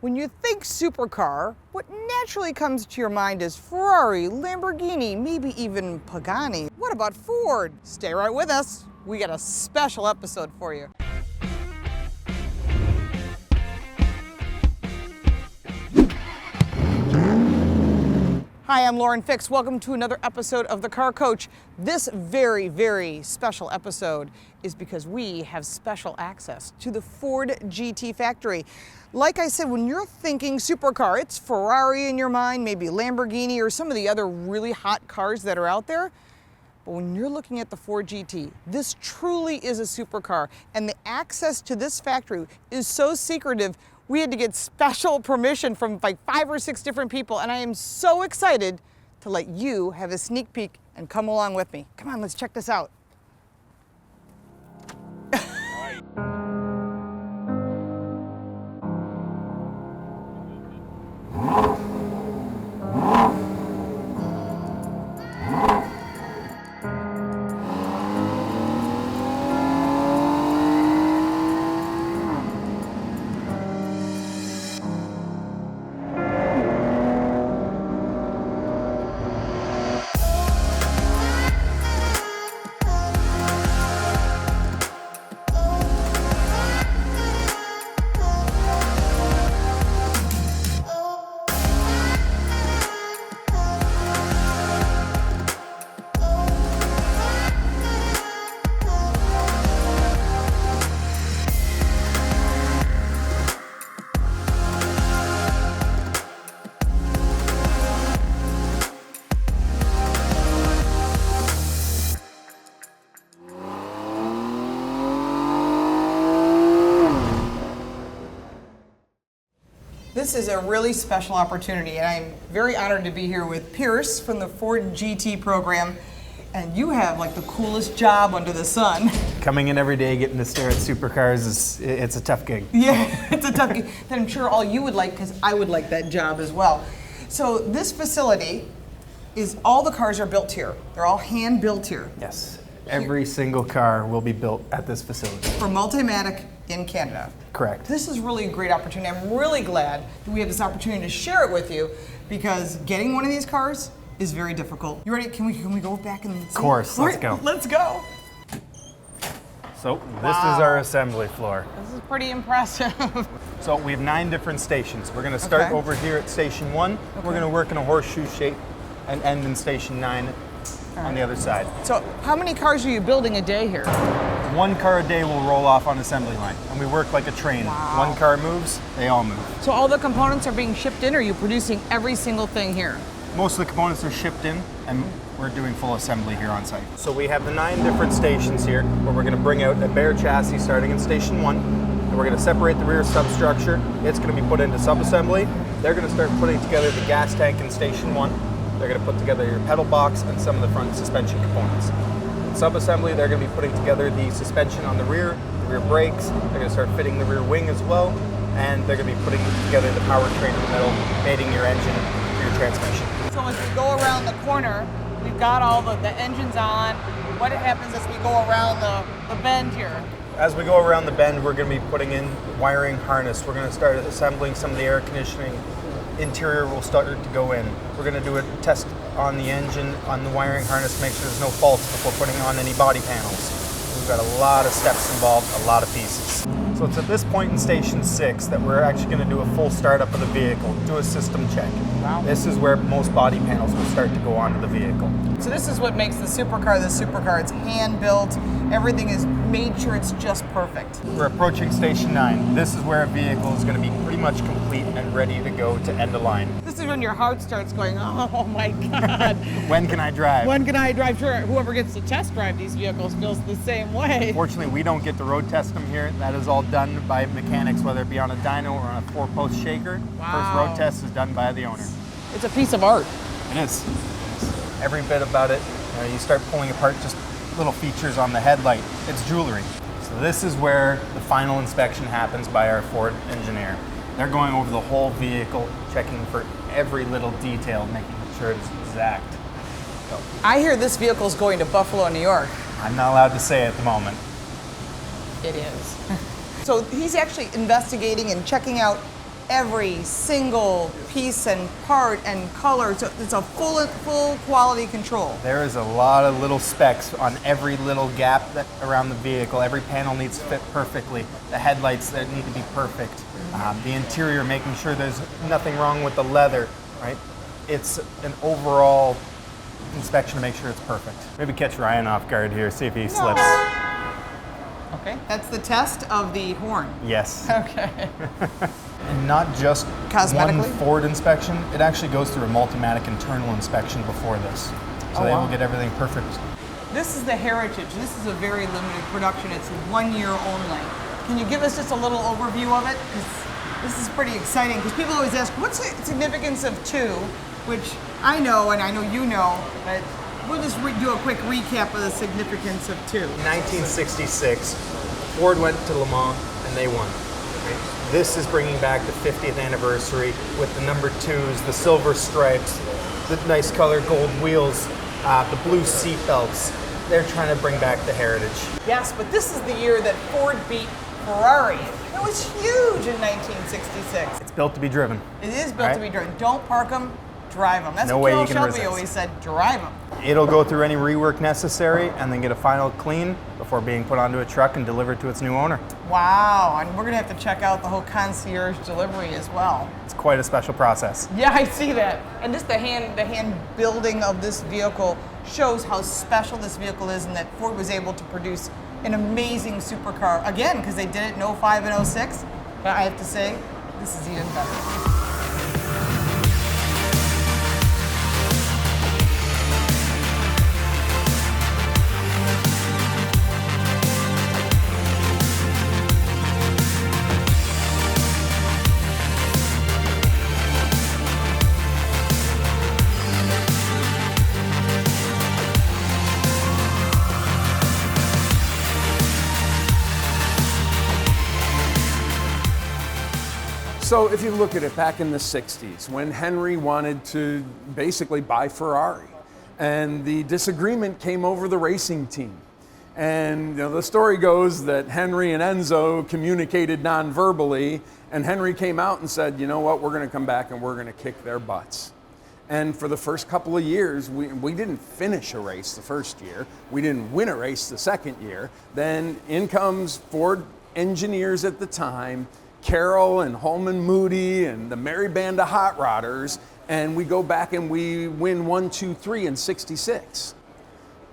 When you think supercar, what naturally comes to your mind is Ferrari, Lamborghini, maybe even Pagani. What about Ford? Stay right with us. We got a special episode for you. Hi, I'm Lauren Fix. Welcome to another episode of The Car Coach. This very, very special episode is because we have special access to the Ford GT factory. Like I said, when you're thinking supercar, it's Ferrari in your mind, maybe Lamborghini or some of the other really hot cars that are out there. But when you're looking at the Ford GT, this truly is a supercar. And the access to this factory is so secretive, we had to get special permission from like 5 or 6 different people, and I am so excited to let you have a sneak peek and come along with me. Come on, let's check this out. This is a really special opportunity, and I'm very honored to be here with Pierce from the Ford GT program. And you have like the coolest job under the sun. Coming in every day, getting to stare at supercars, it's a tough gig. Yeah, it's a tough gig that I'm sure all you would like, because I would like that job as well. So this facility is, all the cars are built here. They're all hand built here. Yes, every single car will be built at this facility. For Multimatic in Canada. Correct. This is really a great opportunity. I'm really glad that we have this opportunity to share it with you, because getting one of these cars is very difficult. You ready? Can we go back and see? Of course, let's go. Let's go. So this is our assembly floor. This is pretty impressive. So we have 9 different stations. We're going to start over here at station 1. Okay. We're going to work in a horseshoe shape and end in station 9 on the other side. So how many cars are you building a day here? 1 car a day will roll off on assembly line, and we work like a train. Wow. 1 car moves, they all move. So all the components are being shipped in, or are you producing every single thing here? Most of the components are shipped in, and we're doing full assembly here on site. So we have the 9 different stations here, where we're going to bring out a bare chassis starting in station 1, and we're going to separate the rear substructure. It's going to be put into sub-assembly. They're going to start putting together the gas tank in station 1. They're going to put together your pedal box and some of the front suspension components. In sub-assembly, they're going to be putting together the suspension on the rear brakes. They're going to start fitting the rear wing as well, and they're going to be putting together the powertrain in the middle, mating your engine for your transmission. So as we go around the corner, we've got all the engines on. What happens as we go around the bend here? As we go around the bend, we're going to be putting in wiring harness. We're going to start assembling some of the air conditioning. Interior will start to go in. We're going to do a test on the engine, on the wiring harness, make sure there's no faults before putting on any body panels. We've got a lot of steps involved, a lot of pieces. So it's at this point in station 6 that we're actually going to do a full startup of the vehicle, do a system check. Wow. This is where most body panels will start to go onto the vehicle. So this is what makes the supercar. It's hand built. Everything is made sure it's just perfect. We're approaching station 9. This is where a vehicle is going to be pretty much complete and ready to go to end of line. This is when your heart starts going, oh my God. When can I drive? When can I drive? Sure, whoever gets to test drive these vehicles feels the same way. Fortunately, we don't get to road test them here. That is all done by mechanics, whether it be on a dyno or on a 4-post shaker. Wow. First road test is done by the owner. It's a piece of art. It is. Every bit about it. You start pulling apart just little features on the headlight. It's jewelry. So this is where the final inspection happens by our Ford engineer. They're going over the whole vehicle, checking for every little detail, making sure it's exact. So, I hear this vehicle's going to Buffalo, New York. I'm not allowed to say at the moment. It is. So he's actually investigating and checking out every single piece and part and color. So it's a full quality control. There is a lot of little specs on every little gap around the vehicle. Every panel needs to fit perfectly. The headlights that need to be perfect. The interior, making sure there's nothing wrong with the leather, right? It's an overall inspection to make sure it's perfect. Maybe catch Ryan off guard here, see if he slips. Okay, that's the test of the horn. Yes. Okay. And not just one Cosmetically? Ford inspection, it actually goes through a Multimatic internal inspection before this. So they will get everything perfect. This is the Heritage. This is a very limited production. It's 1 year only. Can you give us just a little overview of it? Because this is pretty exciting. Because people always ask, what's the significance of 2? Which I know, and I know you know, but we'll just do a quick recap of the significance of 2. In 1966, Ford went to Le Mans and they won. Right? This is bringing back the 50th anniversary with the number 2s, the silver stripes, the nice colored gold wheels, the blue seat belts. They're trying to bring back the heritage. Yes, but this is the year that Ford beat Ferrari. It was huge in 1966. It's built to be driven. It is built to be driven. Don't park them, drive them. That's No what way Carol you can Shelby resist. always said, drive them. It'll go through any rework necessary and then get a final clean before being put onto a truck and delivered to its new owner. Wow, and we're gonna have to check out the whole Concierge Delivery as well. It's quite a special process. Yeah, I see that. And just the hand building of this vehicle shows how special this vehicle is, and that Ford was able to produce an amazing supercar again, because they did it in 05 and 06. But I have to say, this is even better. So if you look at it back in the 60s, when Henry wanted to basically buy Ferrari, and the disagreement came over the racing team. And the story goes that Henry and Enzo communicated non-verbally, and Henry came out and said, you know what, we're going to come back and we're going to kick their butts. And for the first couple of years, we didn't finish a race the first year. We didn't win a race the second year. Then in comes Ford engineers at the time, Carroll and Holman Moody and the merry band of hot rodders, and we go back and we win 1, 2, 3 in 66.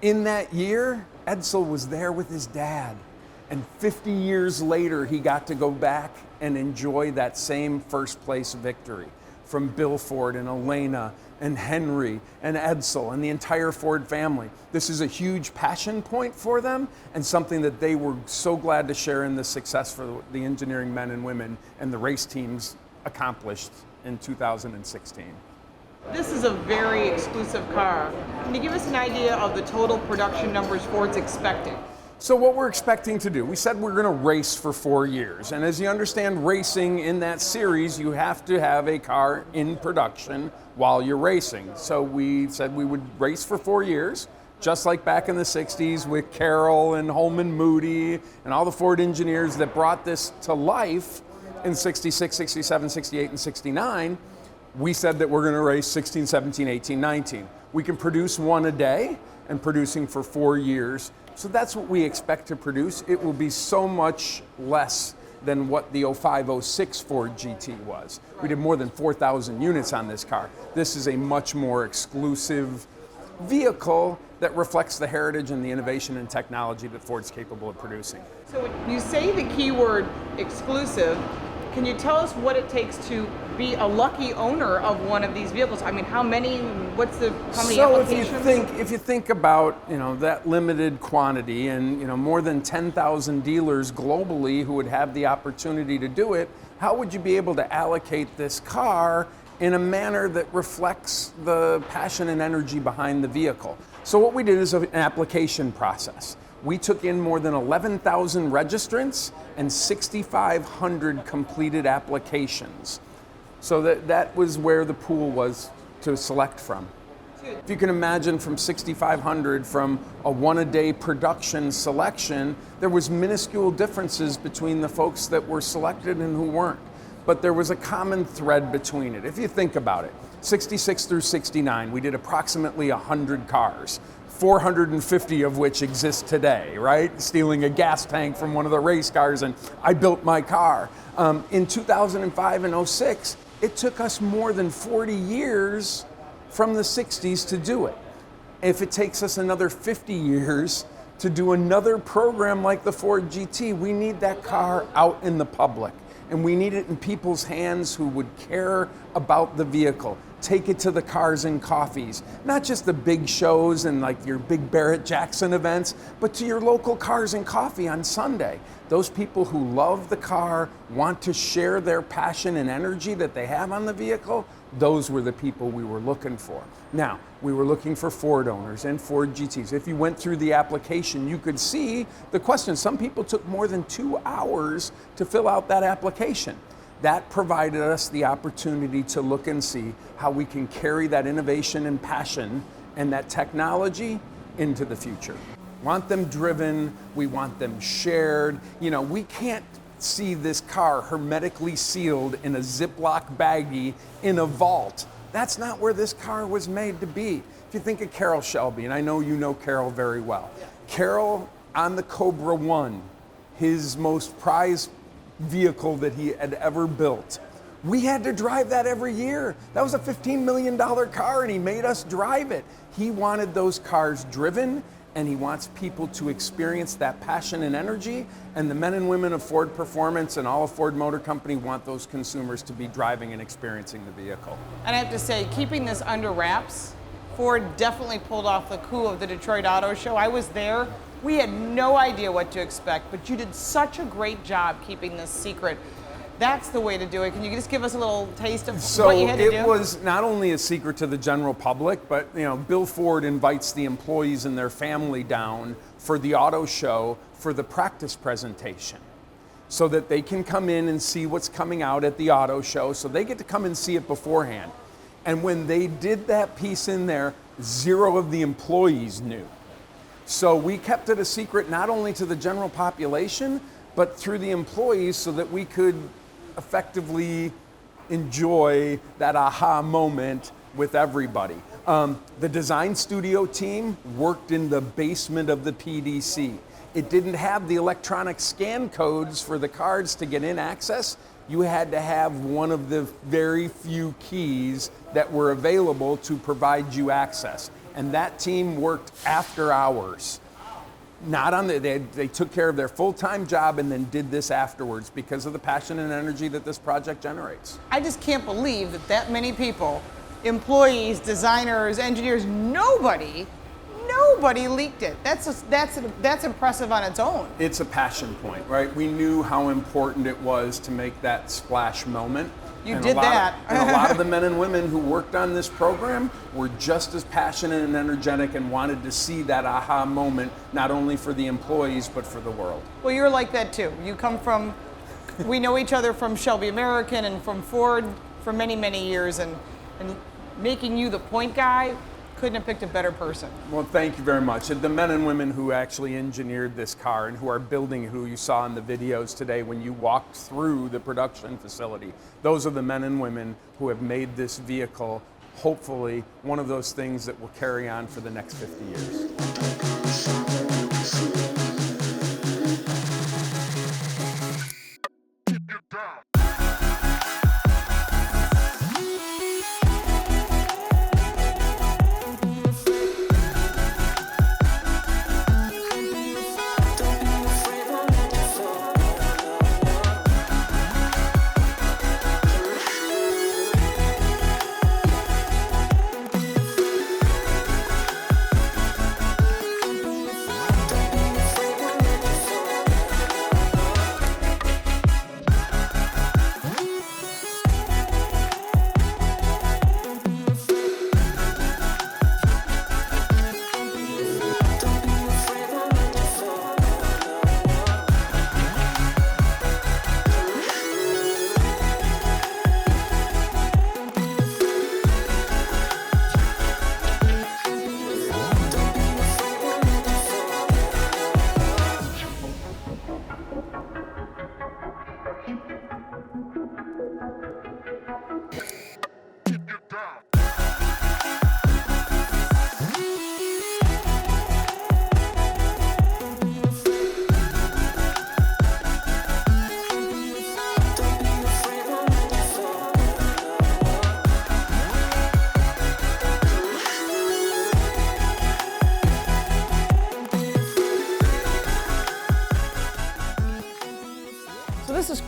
In that year, Edsel was there with his dad, and 50 years later, he got to go back and enjoy that same first place victory from Bill Ford and Elena and Henry and Edsel and the entire Ford family. This is a huge passion point for them and something that they were so glad to share in the success for the engineering men and women and the race teams accomplished in 2016. This is a very exclusive car. Can you give us an idea of the total production numbers Ford's expecting? So what we're expecting to do, we said we're going to race for 4 years. And as you understand, racing in that series, you have to have a car in production while you're racing. So we said we would race for 4 years, just like back in the 60s with Carroll and Holman Moody and all the Ford engineers that brought this to life in 66, 67, 68, and 69. We said that we're going to race 16, 17, 18, 19. We can produce one a day, and producing for 4 years. So that's what we expect to produce. It will be so much less than what the 05-06 Ford GT was. We did more than 4,000 units on this car. This is a much more exclusive vehicle that reflects the heritage and the innovation and technology that Ford's capable of producing. So when you say the keyword exclusive, can you tell us what it takes to be a lucky owner of one of these vehicles? I mean, how many So applications? if you think about that limited quantity and more than 10,000 dealers globally who would have the opportunity to do it, how would you be able to allocate this car in a manner that reflects the passion and energy behind the vehicle? So what we did is an application process. We took in more than 11,000 registrants and 6,500 completed applications. So that was where the pool was to select from. If you can imagine from 6,500 from a one-a-day production selection, there was minuscule differences between the folks that were selected and who weren't. but there was a common thread between it. If you think about it, 66 through 69, we did approximately 100 cars, 450 of which exist today, right? Stealing a gas tank from one of the race cars, and I built my car. In 2005 and 06, it took us more than 40 years from the 60s to do it. If it takes us another 50 years to do another program like the Ford GT, we need that car out in the public. And we need it in people's hands who would care about the vehicle. Take it to the Cars and Coffees, not just the big shows and like your big Barrett-Jackson events, but to your local Cars and Coffee on Sunday. Those people who love the car, want to share their passion and energy that they have on the vehicle, those were the people we were looking for. Now, we were looking for Ford owners and Ford GTs. If you went through the application, you could see the question. Some people took more than 2 hours to fill out that application. That provided us the opportunity to look and see how we can carry that innovation and passion and that technology into the future. Want them driven, we want them shared. You know, we can't see this car hermetically sealed in a Ziploc baggie in a vault. That's not where this car was made to be. If you think of Carroll Shelby, and I know you know Carroll very well. Yeah. Carroll on the Cobra 1, his most prized vehicle that he had ever built. We had to drive that every year. That was a $15 million car and he made us drive it. He wanted those cars driven and he wants people to experience that passion and energy, and the men and women of Ford Performance and all of Ford Motor Company want those consumers to be driving and experiencing the vehicle. And I have to say, keeping this under wraps, Ford definitely pulled off the coup of the Detroit Auto Show. I was there. We had no idea what to expect, but you did such a great job keeping this secret. That's the way to do it. Can you just give us a little taste of what you had to do? So it was not only a secret to the general public, but you know, Bill Ford invites the employees and their family down for the auto show for the practice presentation, so that they can come in and see what's coming out at the auto show. So they get to come and see it beforehand. And when they did that piece in there, 0 of the employees knew. So we kept it a secret not only to the general population, but through the employees, so that we could effectively enjoy that aha moment with everybody. The design studio team worked in the basement of the PDC. It didn't have the electronic scan codes for the cards to get in access. You had to have one of the very few keys that were available to provide you access. And that team worked after hours. Not on they took care of their full-time job and then did this afterwards because of the passion and energy that this project generates. I just can't believe that many people, employees, designers, engineers, nobody leaked it. That's impressive on its own. It's a passion point, right? We knew how important it was to make that splash moment. You did that. And a lot of the men and women who worked on this program were just as passionate and energetic and wanted to see that aha moment, not only for the employees, but for the world. Well, you're like that too. You come from, we know each other from Shelby American and from Ford for many, many years, and making you the point guy, couldn't have picked a better person. Well, thank you very much. The men and women who actually engineered this car and who are building, who you saw in the videos today when you walked through the production facility, those are the men and women who have made this vehicle, hopefully, one of those things that will carry on for the next 50 years.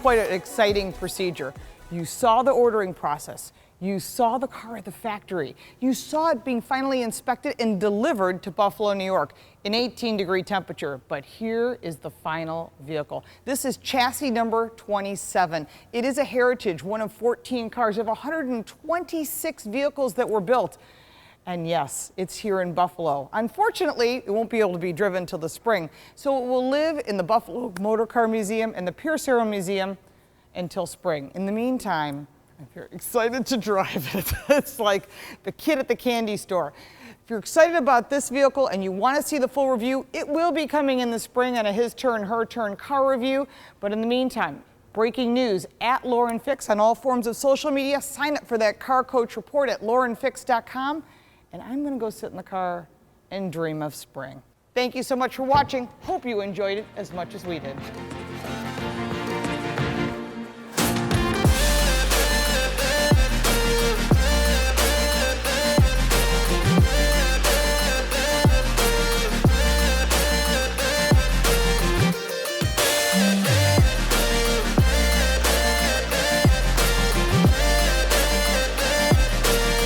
quite an exciting procedure. You saw the ordering process. You saw the car at the factory. You saw it being finally inspected and delivered to Buffalo, New York in 18-degree temperature. But here is the final vehicle. This is chassis number 27. It is a heritage, one of 14 cars of 126 vehicles that were built. And yes, it's here in Buffalo. Unfortunately, it won't be able to be driven till the spring. So it will live in the Buffalo Motor Car Museum and the Pierce Arrow Museum until spring. In the meantime, if you're excited to drive it, it's like the kid at the candy store. If you're excited about this vehicle and you want to see the full review, it will be coming in the spring on a His Turn, Her Turn car review. But in the meantime, breaking news at Lauren Fix on all forms of social media. Sign up for that Car Coach report at laurenfix.com. And I'm going to go sit in the car and dream of spring. Thank you so much for watching. Hope you enjoyed it as much as we did.